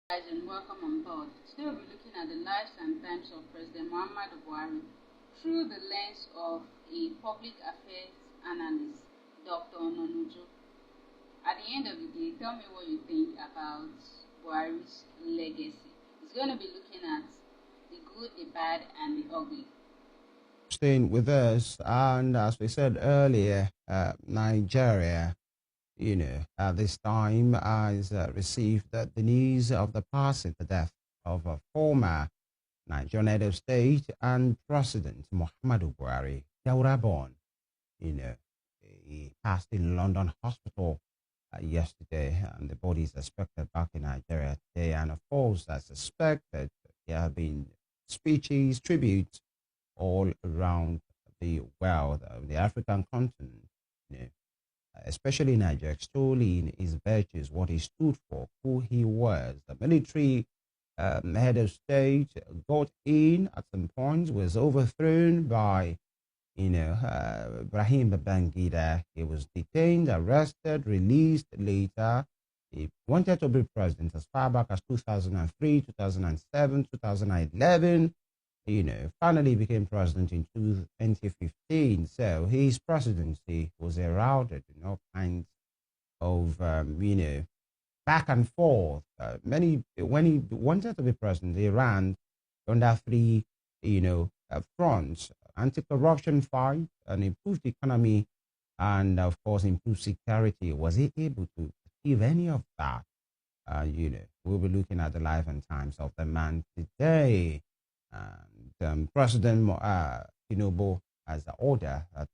Guys, and welcome on board. Today we'll be looking at the lives and times of President Muhammadu Buhari through the lens of a public affairs analyst, Dr Ononuju. At the end of the day, tell me what you think about Buhari's legacy. He's going to be looking at the good, the bad, and the ugly. Staying with us, and as we said earlier, Nigeria, at this time has received the news of the passing, the death of a former Nigerian head of state and President Muhammadu Buhari. They were born, he passed in London hospital yesterday, and the body is expected back in Nigeria today. And of course, as expected, there have been speeches, tributes all around the world, the African continent, especially Nigeria, extolling his virtues, what he stood for, who he was. The military head of state got in at some points, was overthrown by, Ibrahim Babangida. He was detained, arrested, released later. He wanted to be president as far back as 2003, 2007, 2011. Finally became president in 2015. So his presidency was heralded in all kinds of, back and forth. When he wanted to be president, he ran under three, fronts: anti-corruption fight, an improved economy, and of course, improved security. Was he able to achieve any of that? We'll be looking at the life and times of the man today. And President Tinubu has the order that,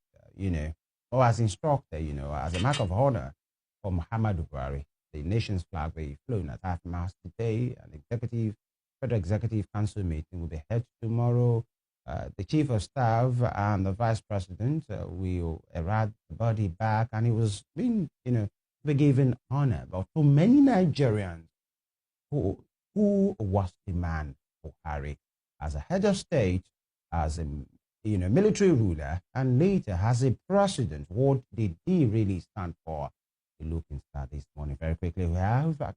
or has instructed, as a mark of honor for Muhammadu Buhari, the nation's flag will be flown at half-mast today. An Federal Executive Council meeting will be held tomorrow. The Chief of Staff and the Vice President will herald the body back, and it was being, be given honor. But for many Nigerians, who was the man Buhari? As a head of state, as a military ruler, and later as a president, what did he really stand for? We look into that this morning. Very quickly, we have Dr.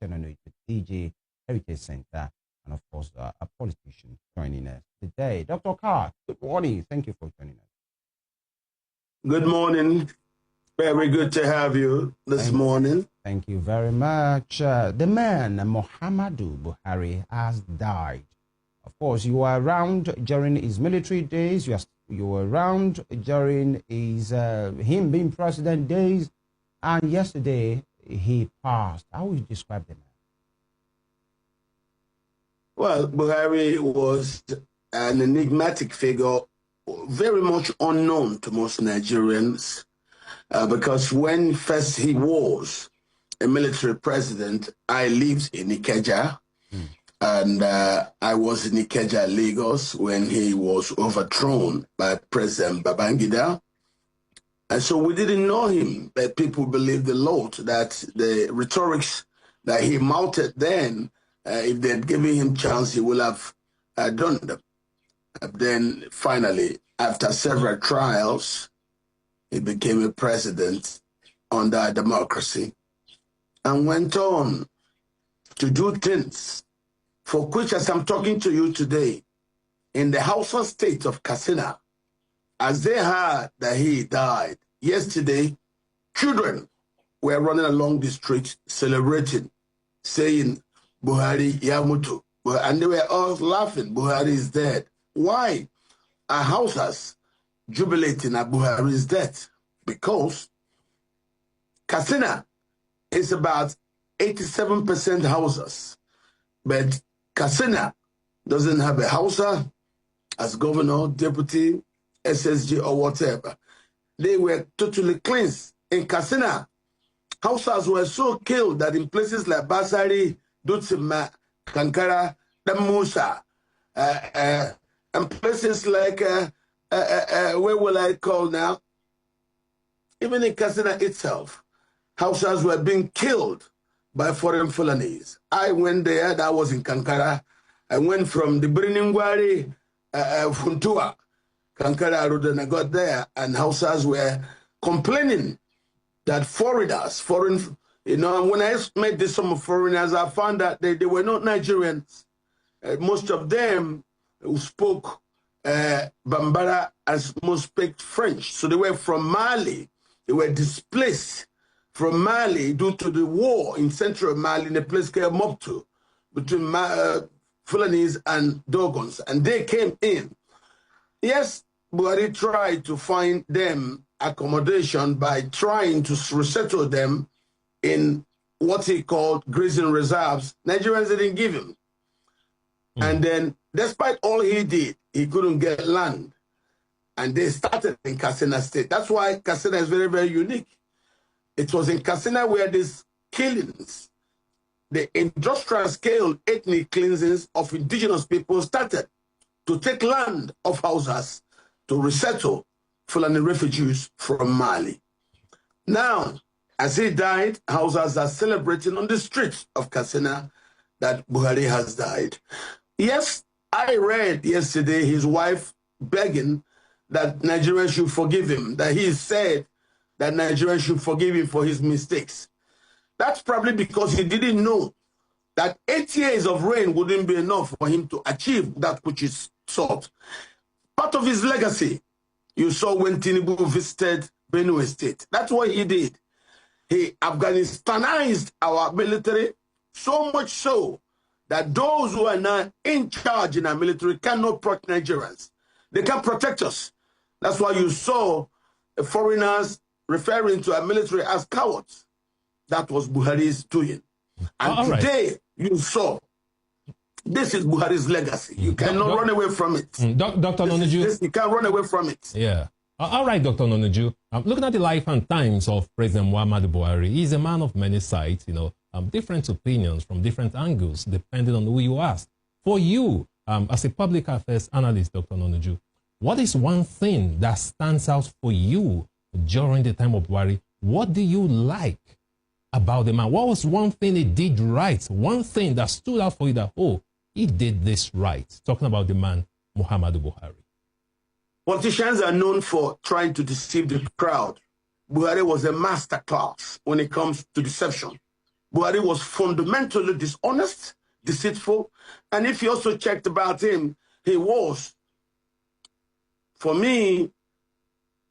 Ononuju, DJ Heritage Center, and of course, a politician joining us today. Dr. Carr, good morning. Thank you for joining us. Good morning. Very good to have you this morning. Thank you very much. The man, Muhammadu Buhari, has died. Of course, you were around during his military days. You were around during his him being president days, and yesterday he passed. How would you describe the man? Well, Buhari was an enigmatic figure, very much unknown to most Nigerians, because when first he was a military president, I lived in Ikeja. And I was in Ikeja, Lagos, when he was overthrown by President Babangida. And so we didn't know him, but people believed a lot that the rhetorics that he mounted then, if they had given him chance, he would have done them. Then finally, after several trials, he became a president under a democracy and went on to do things for which, as I'm talking to you today, in the Hausa state of Katsina, as they heard that he died yesterday, children were running along the street celebrating, saying, Buhari Yamutu. And they were all laughing, Buhari is dead. Why are Hausas jubilating at Buhari's death? Because Katsina is about 87% Hausas, but Katsina doesn't have a Hausa as governor, deputy, SSG, or whatever. They were totally cleansed. In Katsina, Hausas were so killed that in places like Basari, Dutsima, Kankara, Damusa, and places like, where will I call now? Even in Katsina itself, Hausas were being killed by foreign Fulanis. I went there, that was in Kankara. I went from the Briningwari, Funtua, Kankara Road, and I got there, and Hausas were complaining that foreigners, foreign You know, and when I met some foreigners, I found that they were not Nigerians. Most of them who spoke Bambara as most speak French. So they were from Mali. They were displaced from Mali due to the war in central Mali in a place called Mopto between Fulanese and Dogons. And they came in. Yes, Buhari tried to find them accommodation by trying to resettle them in what he called grazing reserves. Nigerians didn't give him. And then, despite all he did, he couldn't get land. And they started in Katsina State. That's why Katsina is very, very unique. It was in Katsina where these killings, the industrial scale ethnic cleansings of indigenous people started to take land of Hausas to resettle Fulani refugees from Mali. Now, as he died, Hausas are celebrating on the streets of Katsina that Buhari has died. Yes, I read yesterday his wife begging that Nigerians should forgive him, that he said that Nigerians should forgive him for his mistakes. That's probably because he didn't know that 8 years of reign wouldn't be enough for him to achieve that which is sought. Part of his legacy, you saw when Tinubu visited Benue State. That's what he did. He Afghanistanized our military, so much so that those who are now in charge in our military cannot protect Nigerians. They can't protect us. That's why you saw foreigners referring to our military as cowards. That was Buhari's doing. And today, you saw, this is Buhari's legacy. You cannot run away from it. Dr. Ononuju. You can't run away from it. Yeah. All right, Dr. Ononuju. Looking at the life and times of President Muhammadu Buhari, he's a man of many sides, you know, different opinions from different angles, depending on who you ask. For you, as a public affairs analyst, Dr. Ononuju, what is one thing that stands out for you during the time of Buhari? What do you like about the man? What was one thing he did right? One thing that stood out for you that, oh, he did this right? Talking about the man, Muhammadu Buhari. Politicians are known for trying to deceive the crowd. Buhari was a master class when it comes to deception. Buhari was fundamentally dishonest, deceitful, and if you also checked about him, he was, for me,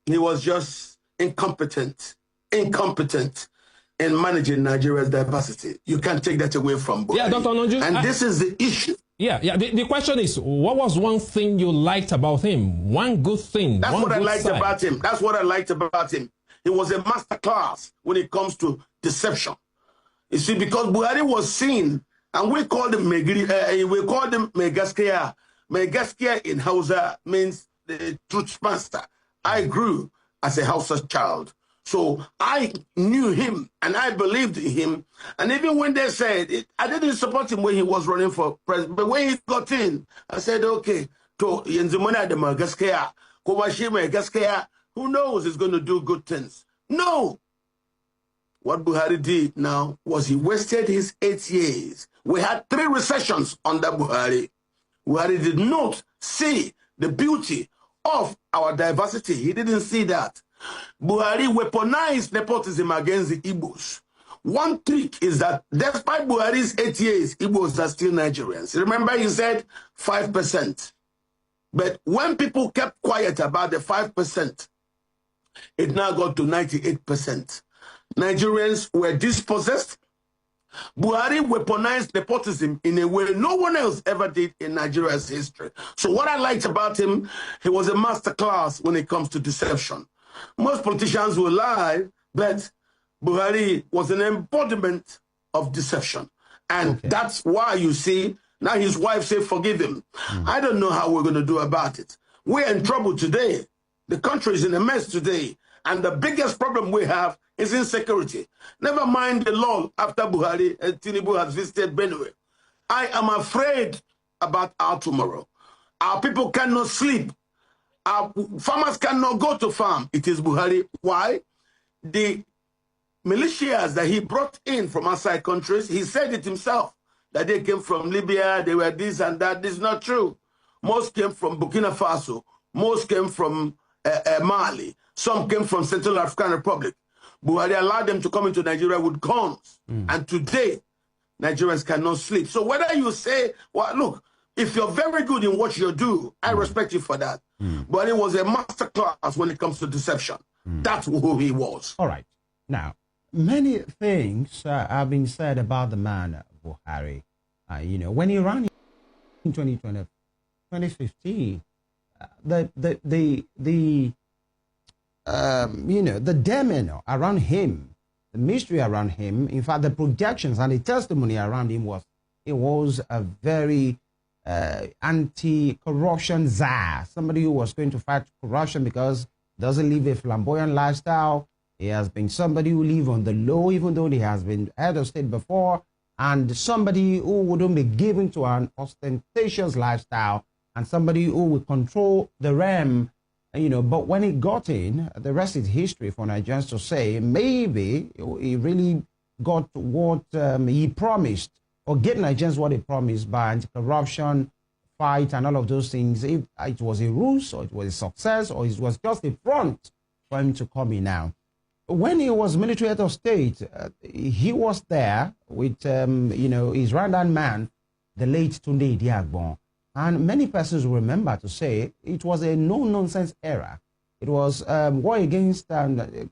he was just incompetent in managing Nigeria's diversity. You can't take that away from Buhari. Yeah, Dr. Ononuju, and this is the issue. Yeah. The question is, what was one thing you liked about him? One good thing. That's what I liked about him. That's what I liked about him. He was a master class when it comes to deception. You see, because Buhari was seen, and we called him Megaskia. Megaskia in Hausa means the truth master. I grew as a Hausa child. So I knew him and I believed in him. And even when they said it, I didn't support him when he was running for president. But when he got in, I said, okay, to Yenzimona de Megaskia, Kobashi Megaskia, who knows he's going to do good things. No. What Buhari did now was he wasted his 8 years. We had 3 recessions under Buhari. Buhari did not see the beauty of our diversity. He didn't see that. Buhari weaponized nepotism against the Igbos. One trick is that despite Buhari's 8 years, Igbos are still Nigerians. Remember he said 5%. But when people kept quiet about the 5%, it now got to 98%. Nigerians were dispossessed. Buhari weaponized nepotism in a way no one else ever did in Nigeria's history. So what I liked about him, he was a master class when it comes to deception. Most politicians will lie, but Buhari was an embodiment of deception. And that's why you see, now his wife said, forgive him. I don't know how we're going to do about it. We're in trouble today. The country is in a mess today. And the biggest problem we have is insecurity. Never mind the law after Buhari and Tinubu has visited Benue. I am afraid about our tomorrow. Our people cannot sleep. Our farmers cannot go to farm. It is Buhari. Why? The militias that he brought in from outside countries, he said it himself, that they came from Libya, they were this and that. This is not true. Most came from Burkina Faso. Most came from Mali. Some came from Central African Republic. Buhari allowed them to come into Nigeria with guns. And today, Nigerians cannot sleep. So whether you say, well, look, if you're very good in what you do, I respect you for that. But it was a masterclass when it comes to deception. That's who he was. All right. Now, many things have been said about the man, Buhari. You know, when he ran in 2015, you know, the demeanor around him, the mystery around him, in fact, the projections and the testimony around him was a very anti-corruption czar, somebody who was going to fight corruption because doesn't live a flamboyant lifestyle. He has been somebody who live on the low, even though he has been head of state before, and somebody who wouldn't be given to an ostentatious lifestyle, and somebody who will control the realm, you know. But when he got in, the rest is history for Nigerians to say. Maybe he really got what he promised, or get Nigerians what he promised by anti-corruption fight and all of those things. If it was a ruse, or it was a success, or it was just a front for him to come in now. When he was military head of state, he was there with, you know, his right-hand man, the late Tunde Idiagbon. And many persons remember to say it was a no-nonsense era. It was war against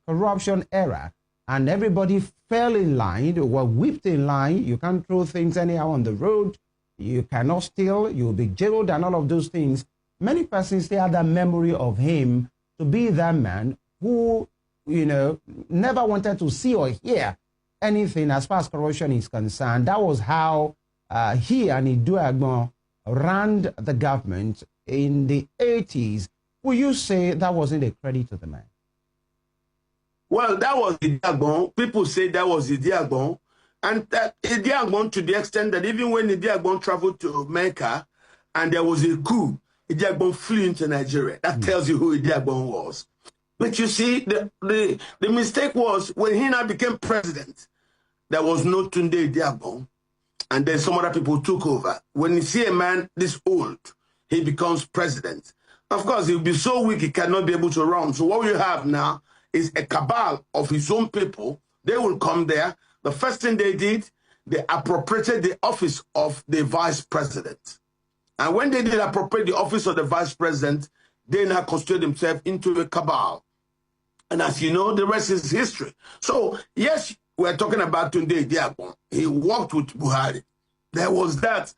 corruption era. And everybody fell in line, were whipped in line. You can't throw things anyhow on the road. You cannot steal. You'll be jailed and all of those things. Many persons still have that memory of him to be that man who, you know, never wanted to see or hear anything as far as corruption is concerned. That was how he and Idiagbon ran the government in the 80s. Will you say that wasn't a credit to the man? Well, that was Idiagbon. People say that was Idiagbon. And that Idiagbon, to the extent that even when Idiagbon traveled to Mecca and there was a coup, Idiagbon flew into Nigeria. That tells you who Idiagbon was. But you see, the mistake was when he now became president, there was no Tunde Idiagbon. And then some other people took over. When you see a man this old, he becomes president. Of course, he'll be so weak he cannot be able to run. So what we have now is a cabal of his own people. They will come there. The first thing they did, they appropriated the office of the vice president. And when they did appropriate the office of the vice president, they now constituted themselves into a cabal. And as you know, the rest is history. So, yes, we're talking about Tunde Idiagbon. He worked with Buhari. There was that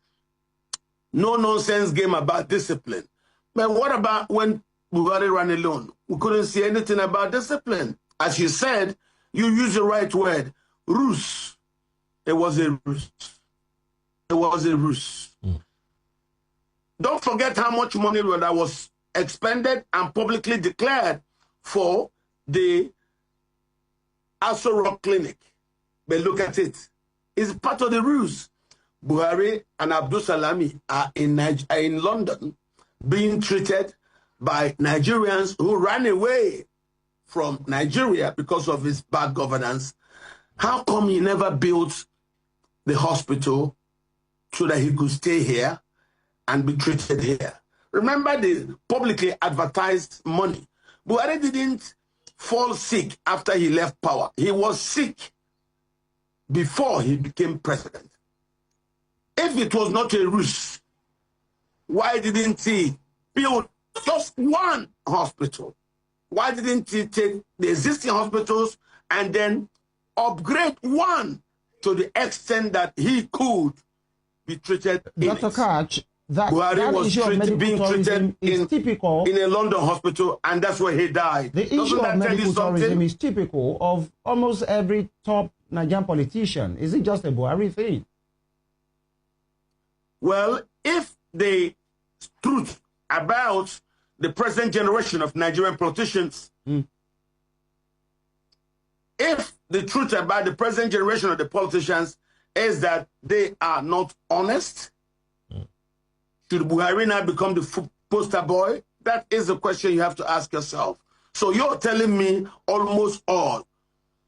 no-nonsense game about discipline. But what about when Buhari ran alone? We couldn't see anything about discipline. As you said, you used the right word, ruse. It was a ruse. It was a ruse. Don't forget how much money that was expended and publicly declared for the Aso Rock Clinic. But look at it. It's part of the ruse. Buhari and Abdul Salami are in London being treated by Nigerians who ran away from Nigeria because of his bad governance. How come he never built the hospital so that he could stay here and be treated here? Remember the publicly advertised money. Buhari didn't fall sick after he left power. He was sick before he became president. If it was not a ruse, why didn't he build just one hospital? Why didn't he take the existing hospitals and then upgrade one to the extent that he could be treated in Dr. Koch, Buhari was being treated in a London hospital, and that's where he died. The issue of medical tourism is typical of almost every top Nigerian politician. Is it just a Buhari thing? Well, if the truth about the present generation of Nigerian politicians, if the truth about the present generation of the politicians is that they are not honest, should Buhari now become the poster boy? That is the question you have to ask yourself. So you're telling me almost all.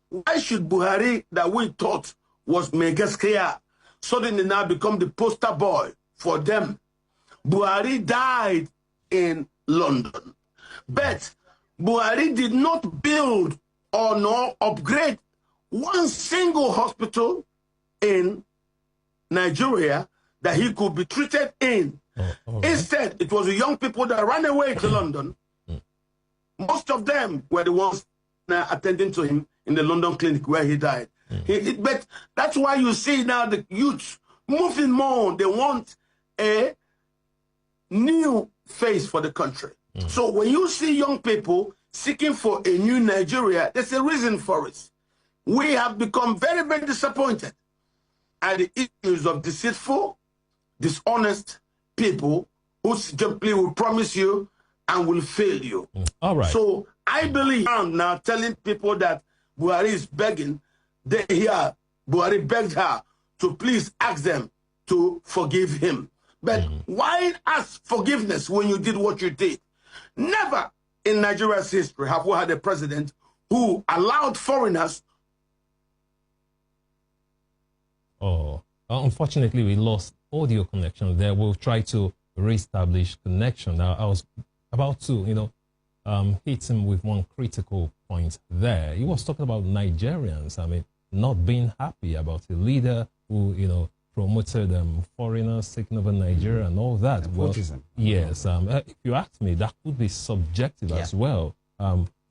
Why should Buhari, that we thought was Megaskia, suddenly now become the poster boy for them? Buhari died in London. But Buhari did not build or nor upgrade one single hospital in Nigeria that he could be treated in. Instead, it was the young people that ran away to London. Most of them were the ones attending to him in the London clinic where he died. But that's why you see now the youth moving more. They want a new face for the country. So when you see young people seeking for a new Nigeria, there's a reason for it. We have become very, very disappointed at the issues of deceitful, dishonest people who simply will promise you and will fail you. All right. So I believe I'm now telling people that Buhari is begging. They hear Buhari begged her to please ask them to forgive him. But why ask forgiveness when you did what you did? Never in Nigeria's history have we had a president who allowed foreigners. Oh, unfortunately, we lost audio connection there. We'll try to reestablish connection. Now, I was about to, hit him with one critical point there. He was talking about Nigerians, not being happy about a leader who, promoted foreigners taking over Nigeria and all that. Well, yes, if you ask me, that could be subjective as well.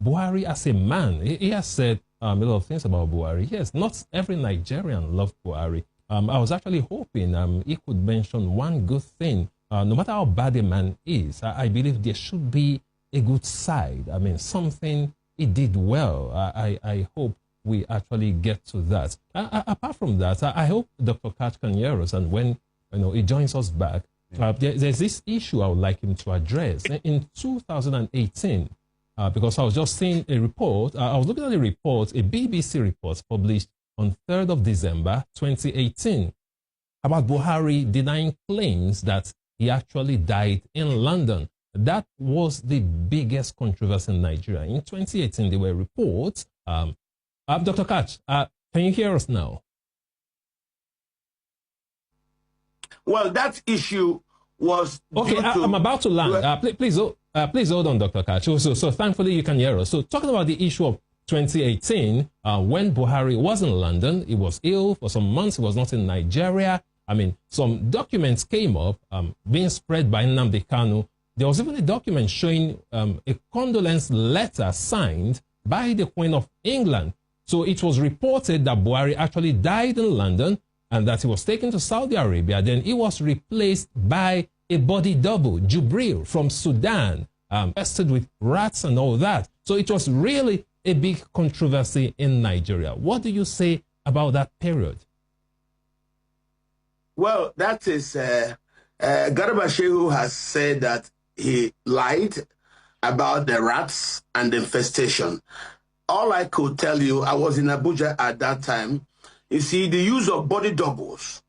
Buhari as a man, he has said a lot of things about Buhari. Yes, not every Nigerian loved Buhari. I was actually hoping he could mention one good thing. No matter how bad a man is, I believe there should be a good side. Something he did well. I hope we actually get to that. Apart from that, I hope Dr. Katch can hear us, and when he joins us back, there's this issue I would like him to address. In 2018, because I was just seeing a report, I was looking at a report, a BBC report published on 3rd of December 2018 about Buhari denying claims that he actually died in London. That was the biggest controversy in Nigeria. In 2018, there were reports. Dr. Katch, can you hear us now? Well, that issue was... Okay, I'm about to land. Please hold on, Dr. Katch. So thankfully you can hear us. So talking about the issue of 2018, when Buhari was in London, he was ill for some months. He was not in Nigeria. Some documents came up being spread by Nnamdi Kanu. There was even a document showing a condolence letter signed by the Queen of England. So it was reported that Buhari actually died in London and that he was taken to Saudi Arabia. Then he was replaced by a body double, Jubril, from Sudan, infested with rats and all that. So it was really a big controversy in Nigeria. What do you say about that period? Well, that is, Garba Shehu has said that he lied about the rats and the infestation. All I could tell you, I was in Abuja at that time. You see, the use of body doubles,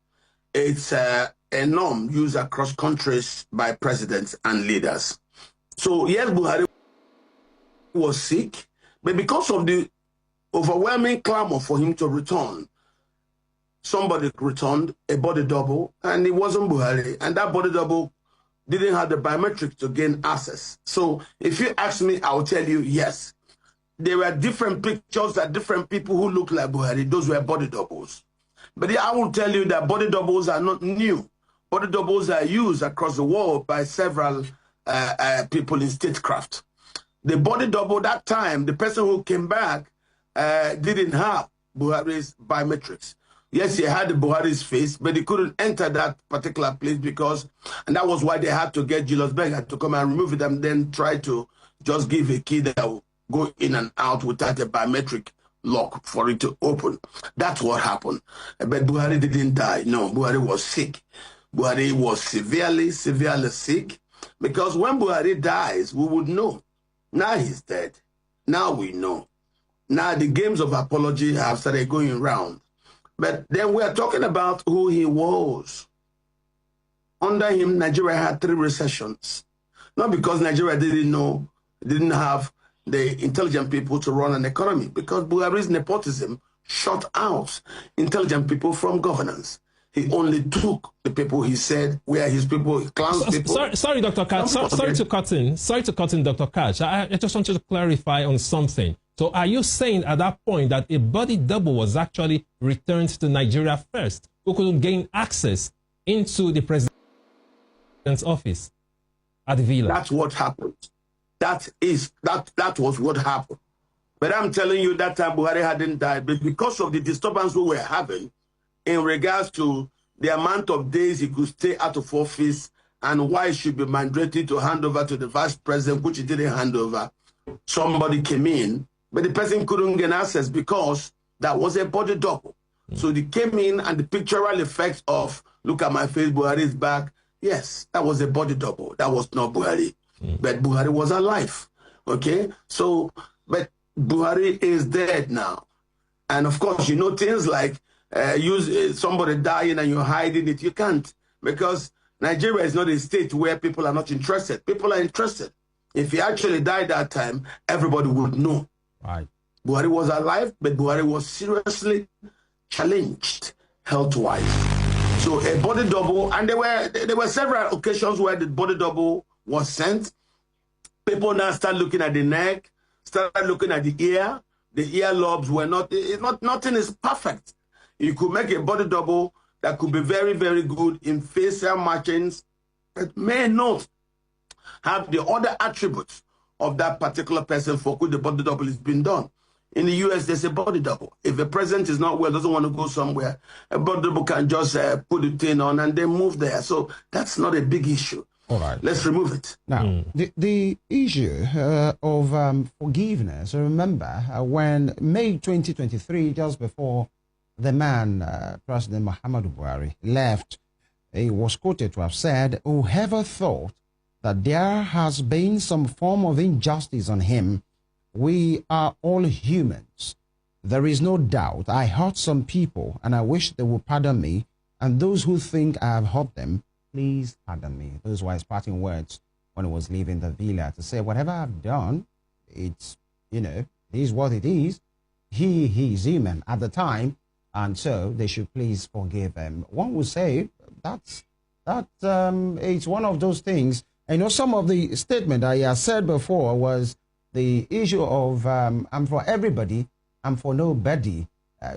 it's a norm used across countries by presidents and leaders. So, yes, Buhari was sick, but because of the overwhelming clamor for him to return, somebody returned a body double, and it wasn't Buhari, and that body double didn't have the biometrics to gain access. So if you ask me, I will tell you, yes. There were different pictures that different people who look like Buhari, those were body doubles. But I will tell you that body doubles are not new. Body doubles are used across the world by several people in statecraft. The body double that time, the person who came back didn't have Buhari's biometrics. Yes, he had Buhari's face, but he couldn't enter that particular place and that was why they had to get Julius Berger to come and remove it and then try to just give a key that will go in and out without a biometric lock for it to open. That's what happened. But Buhari didn't die. No, Buhari was sick. Buhari was severely sick, because when Buhari dies, we would know. Now he's dead. Now we know. Now the games of apology have started going around. But then we are talking about who he was. Under him, Nigeria had 3 recessions. Not because Nigeria didn't have the intelligent people to run an economy, because Buhari's nepotism shut out intelligent people from governance. He only took the people he said were his people, clans people. Sorry, Dr. Katch. Sorry to cut in, Dr. Katch. I just wanted to clarify on something. So are you saying at that point that a body double was actually returned to Nigeria first, who couldn't gain access into the president's office at the villa? That's what happened. That was what happened. But I'm telling you, that time Buhari hadn't died, but because of the disturbance we were having in regards to the amount of days he could stay out of office and why he should be mandated to hand over to the vice president, which he didn't hand over, somebody came in, but the person couldn't gain access because that was a body double. So they came in and the pictorial effect of, look at my face, Buhari is back. Yes, that was a body double. That was not Buhari. But Buhari was alive. Okay? So, but Buhari is dead now. And of course, you know, things like somebody dying and you're hiding it, you can't. Because Nigeria is not a state where people are not interested. People are interested. If he actually died that time, everybody would know. Right. Buhari was alive, but Buhari was seriously challenged health-wise. So a body double, and there were several occasions where the body double was sent. People now start looking at the neck, start looking at the ear. The earlobes were nothing is perfect. You could make a body double that could be very, very good in facial matchings, but may not have the other attributes of that particular person for which the body double is being done. In the US, there's a body double. If a president is not well, doesn't want to go somewhere, a body double can just put the thing on and then move there. So that's not a big issue. All right. Let's remove it. Now, the issue of forgiveness, remember, when May 2023, just before the man, President Muhammadu Buhari, left, he was quoted to have said, "Whoever thought that there has been some form of injustice on him, we are all humans. There is no doubt I hurt some people and I wish they would pardon me. And those who think I have hurt them, please pardon me." Those were his parting words when he was leaving the villa, to say, whatever I've done, it's, you know, it is what it is. He is human at the time, and so they should please forgive him. One would say it's one of those things. I know some of the statement I had said before was the issue of I'm for everybody, I'm for nobody,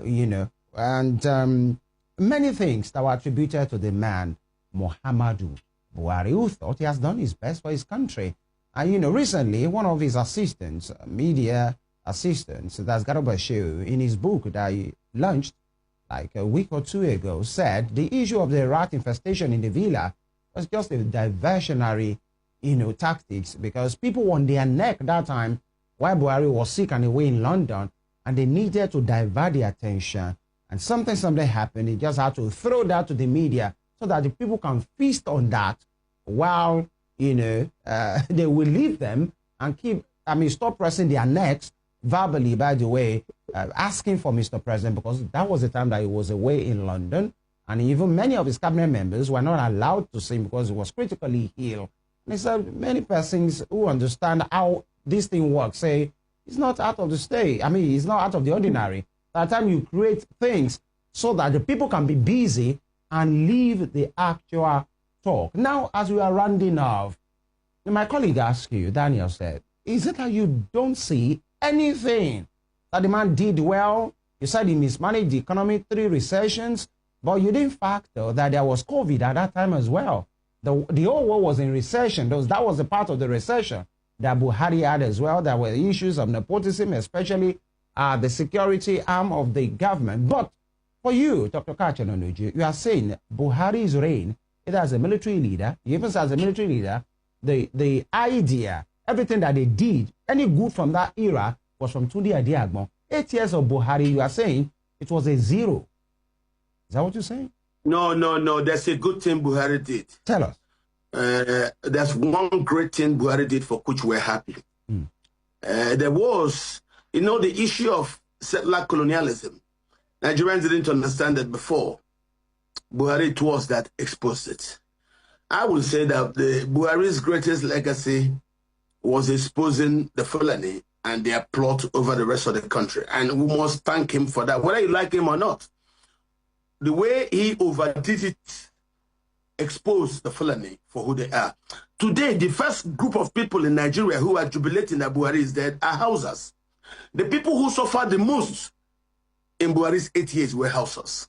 you know, and many things that were attributed to the man Muhammadu Buhari, who thought he has done his best for his country. And, you know, recently, one of his assistants, media assistants, that's Garba Shehu, in his book that he launched like a week or two ago, said the issue of the rat infestation in the villa was just a diversionary, you know, tactics, because people were on their neck that time while Buhari was sick and away in London, and they needed to divert the attention. And something happened. He just had to throw that to the media so that the people can feast on that while, you know, they will leave them and stop pressing their necks verbally, by the way, asking for Mr. President, because that was the time that he was away in London. And even many of his cabinet members were not allowed to see him because he was critically ill. And he said many persons who understand how this thing works say it's not out of the state. I mean, it's not out of the ordinary. By the time you create things so that the people can be busy and leave the actual talk. Now, as we are rounding off, my colleague asked you, Daniel said, is it that you don't see anything that the man did well? You said he mismanaged the economy, 3 recessions, but you didn't factor that there was COVID at that time as well. The whole world was in recession. That was a part of the recession that Buhari had as well. There were issues of nepotism, especially the security arm of the government. But for you, Dr. Ononuju, you are saying Buhari's reign, either as a military leader, even as a military leader, the idea, everything that they did, any good from that era was from Tunde Adiagbon. 8 years of Buhari, you are saying it was a 0. Is that what you're saying? No. There's a good thing Buhari did. Tell us. There's one great thing Buhari did for which we're happy. There was, you know, the issue of settler colonialism. Nigerians didn't understand it before. Buhari was that exposed it. I would say that Buhari's greatest legacy was exposing the Fulani and their plot over the rest of the country. And we must thank him for that, whether you like him or not. The way he overdid it exposed the Fulani for who they are. Today, the first group of people in Nigeria who are jubilating that Buhari is dead are Hausas. The people who suffered the most in Buhari's 8 years were Hausas.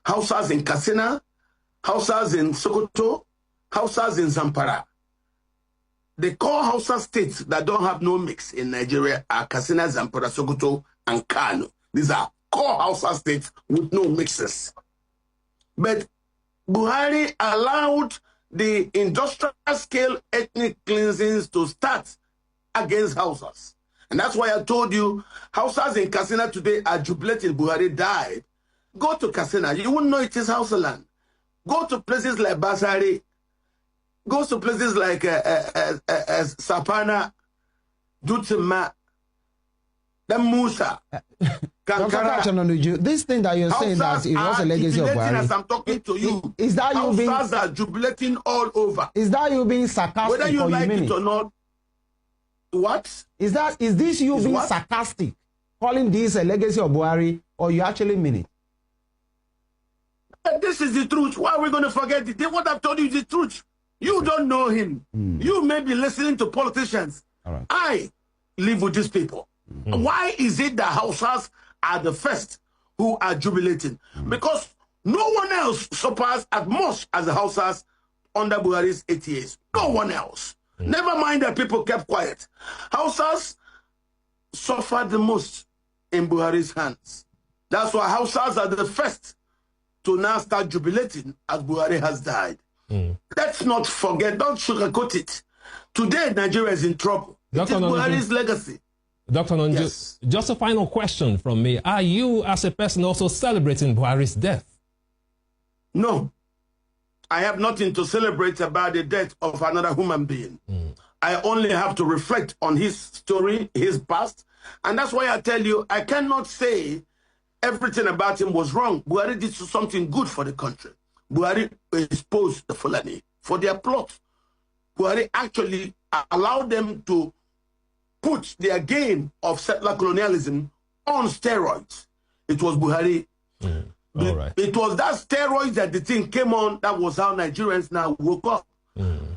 Hausas in Katsina, Hausas in Sokoto, Hausas in Zamfara. The core Hausa states that don't have no mix in Nigeria are Katsina, Zamfara, Sokoto, and Kano. These are core Hausa states with no mixes. But Buhari allowed the industrial scale ethnic cleansings to start against Hausas. And that's why I told you, Hausas in Katsina today are jubilating Buhari died. Go to Katsina, you wouldn't know it is Hausa land. Go to places like Basari, go to places like Sapana, Dutima, then Musa. Dr. Ononuju, this thing that you're saying that it was a legacy of Buhari. As I'm talking to you, is that you being, are jubilating all over. Is that you being sarcastic? Whether you like it or not, what? Is this you being sarcastic, calling this a legacy of Buhari, or you actually mean it? This is the truth. Why are we going to forget it? What I've told you is the truth. You don't know him. You may be listening to politicians. All right. I live with these people. Why is it that Hausas are the first who are jubilating? Because no one else suffers as much as the Hausas under Buhari's 8 years. No one else. Never mind that people kept quiet. Hausas suffered the most in Buhari's hands. That's why Hausas are the first to now start jubilating as Buhari has died. Let's not forget, don't sugarcoat it. Today, Nigeria is in trouble. It is Buhari's legacy. Dr. Ononuju, just a final question from me. Are you, as a person, also celebrating Buhari's death? No. I have nothing to celebrate about the death of another human being. I only have to reflect on his story, his past. And that's why I tell you, I cannot say everything about him was wrong. Buhari did something good for the country. Buhari exposed the Fulani for their plot. Buhari actually allowed them to put their game of settler colonialism on steroids. It was Buhari. All right. It was that steroids that the thing came on. That was how Nigerians now woke up.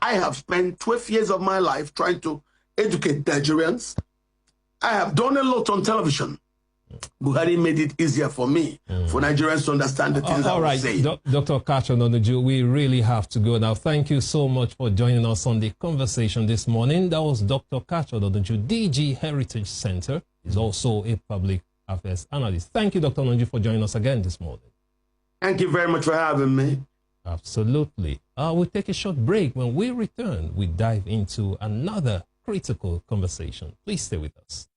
I have spent 12 years of my life trying to educate Nigerians. I have done a lot on television. Buhari made it easier for me, for Nigerians to understand the things I was saying. Dr. Ononuju, we really have to go now. Thank you so much for joining us on the conversation this morning. That was Dr. Ononuju, DG Heritage Center. He's also a public affairs analyst. Thank you, Dr. Ononuju, for joining us again this morning. Thank you very much for having me. Absolutely. We'll take a short break. When we return, we dive into another critical conversation. Please stay with us.